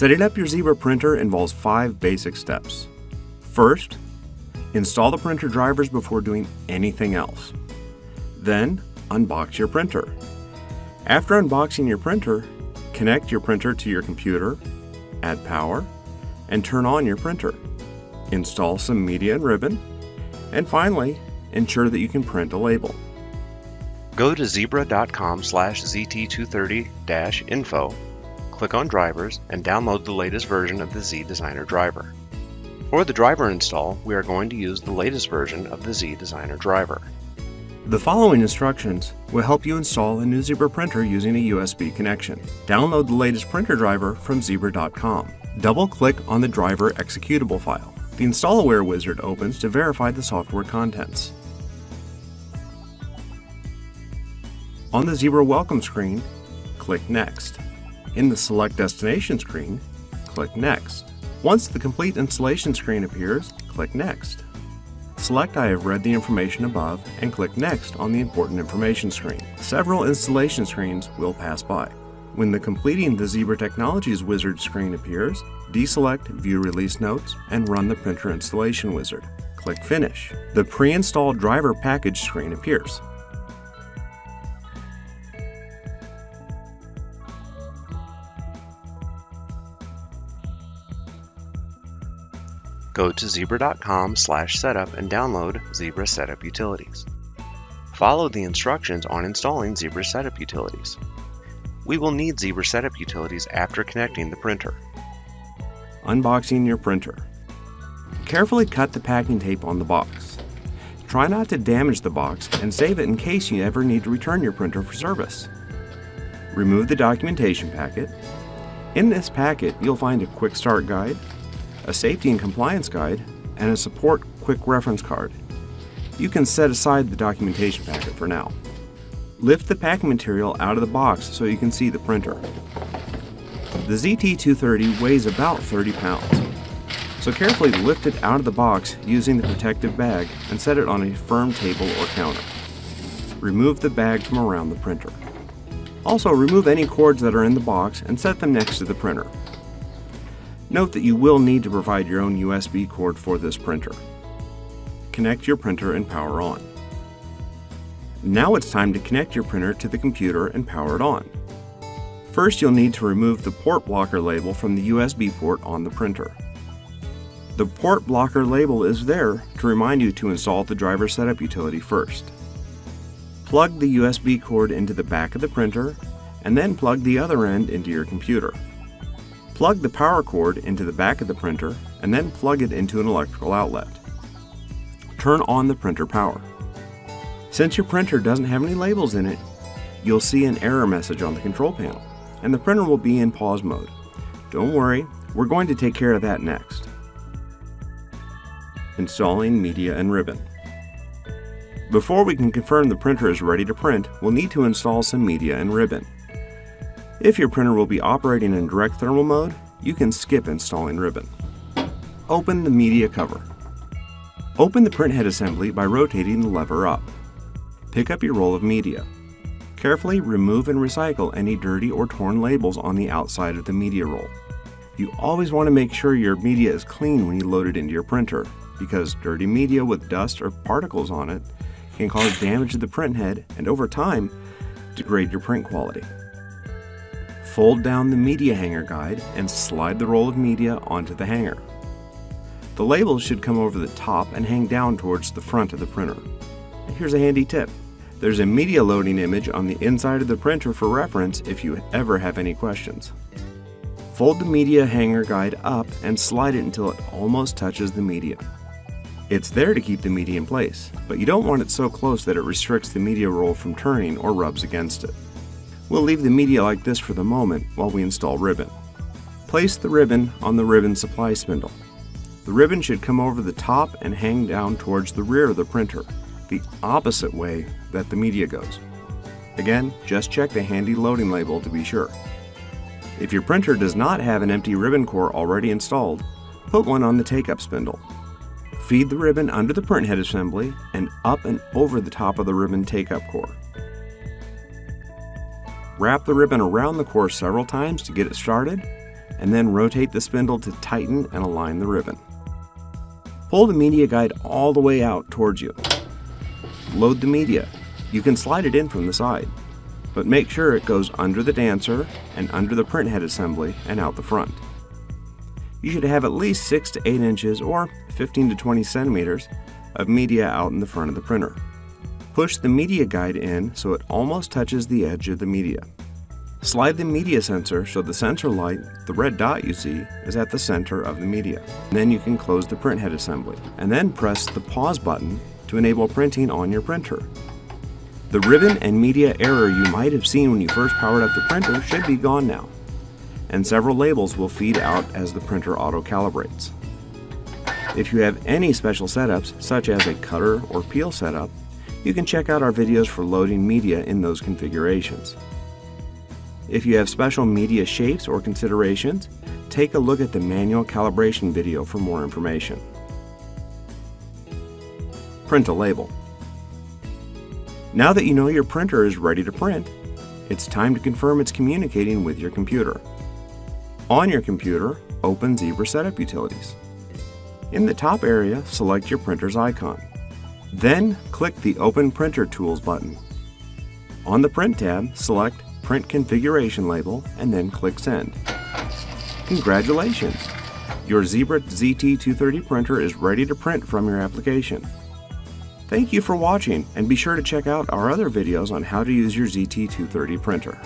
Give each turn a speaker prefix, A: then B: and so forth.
A: Setting up your Zebra printer involves 5 basic steps. First, install the printer drivers before doing anything else. Then, unbox your printer. After unboxing your printer, connect your printer to your computer, add power, and turn on your printer. Install some media and ribbon, and finally, ensure that you can print a label.
B: Go to zebra.com/ZT230-info, click on Drivers, and download the latest version of the Z Designer driver. For the driver install, we are going to use the latest version of the Z Designer driver.
A: The following instructions will help you install a new Zebra printer using a USB connection. Download the latest printer driver from zebra.com. Double-click on the driver executable file. The InstallAware wizard opens to verify the software contents. On the Zebra welcome screen, click Next. In the Select Destination screen, click Next. Once the complete installation screen appears, click Next. Select I have read the information above and click Next on the Important Information screen. Several installation screens will pass by. When the Completing the Zebra Technologies wizard screen appears, deselect View Release Notes and run the printer installation wizard. Click Finish. The pre-installed driver package screen appears.
B: Go to zebra.com/setup and download Zebra Setup Utilities. Follow the instructions on installing Zebra Setup Utilities. We will need Zebra Setup Utilities after connecting the printer.
A: Unboxing your printer. Carefully cut the packing tape on the box. Try not to damage the box and save it in case you ever need to return your printer for service. Remove the documentation packet. In this packet, you'll find a quick start guide, a safety and compliance guide, and a support quick reference card. You can set aside the documentation packet for now. Lift the packing material out of the box so you can see the printer. The ZT230 weighs about 30 pounds, so carefully lift it out of the box using the protective bag and set it on a firm table or counter. Remove the bag from around the printer. Also, remove any cords that are in the box and set them next to the printer. Note that you will need to provide your own USB cord for this printer. Connect your printer and power on. Now it's time to connect your printer to the computer and power it on. First, you'll need to remove the port blocker label from the USB port on the printer. The port blocker label is there to remind you to install the driver setup utility first. Plug the USB cord into the back of the printer and then plug the other end into your computer. Plug the power cord into the back of the printer and then plug it into an electrical outlet. Turn on the printer power. Since your printer doesn't have any labels in it, you'll see an error message on the control panel, and the printer will be in pause mode. Don't worry, we're going to take care of that next. Installing media and ribbon. Before we can confirm the printer is ready to print, we'll need to install some media and ribbon. If your printer will be operating in direct thermal mode, you can skip installing ribbon. Open the media cover. Open the printhead assembly by rotating the lever up. Pick up your roll of media. Carefully remove and recycle any dirty or torn labels on the outside of the media roll. You always want to make sure your media is clean when you load it into your printer, because dirty media with dust or particles on it can cause damage to the printhead and over time degrade your print quality. Fold down the media hanger guide and slide the roll of media onto the hanger. The labels should come over the top and hang down towards the front of the printer. And here's a handy tip. There's a media loading image on the inside of the printer for reference if you ever have any questions. Fold the media hanger guide up and slide it until it almost touches the media. It's there to keep the media in place, but you don't want it so close that it restricts the media roll from turning or rubs against it. We'll leave the media like this for the moment while we install ribbon. Place the ribbon on the ribbon supply spindle. The ribbon should come over the top and hang down towards the rear of the printer, the opposite way that the media goes. Again, just check the handy loading label to be sure. If your printer does not have an empty ribbon core already installed, put one on the take-up spindle. Feed the ribbon under the printhead assembly and up and over the top of the ribbon take-up core. Wrap the ribbon around the core several times to get it started, and then rotate the spindle to tighten and align the ribbon. Pull the media guide all the way out towards you. Load the media. You can slide it in from the side, but make sure it goes under the dancer and under the print head assembly and out the front. You should have at least 6 to 8 inches or 15 to 20 centimeters of media out in the front of the printer. Push the media guide in so it almost touches the edge of the media. Slide the media sensor so the sensor light, the red dot you see, is at the center of the media. Then you can close the print head assembly, and then press the pause button to enable printing on your printer. The ribbon and media error you might have seen when you first powered up the printer should be gone now, and several labels will feed out as the printer auto-calibrates. If you have any special setups, such as a cutter or peel setup, you can check out our videos for loading media in those configurations. If you have special media shapes or considerations, take a look at the manual calibration video for more information. Print a label. Now that you know your printer is ready to print, it's time to confirm it's communicating with your computer. On your computer, open Zebra Setup Utilities. In the top area, select your printer's icon. Then click the Open Printer Tools button. On the Print tab, select Print Configuration Label and then click Send. Congratulations! Your Zebra ZT230 printer is ready to print from your application. Thank you for watching, and be sure to check out our other videos on how to use your ZT230 printer.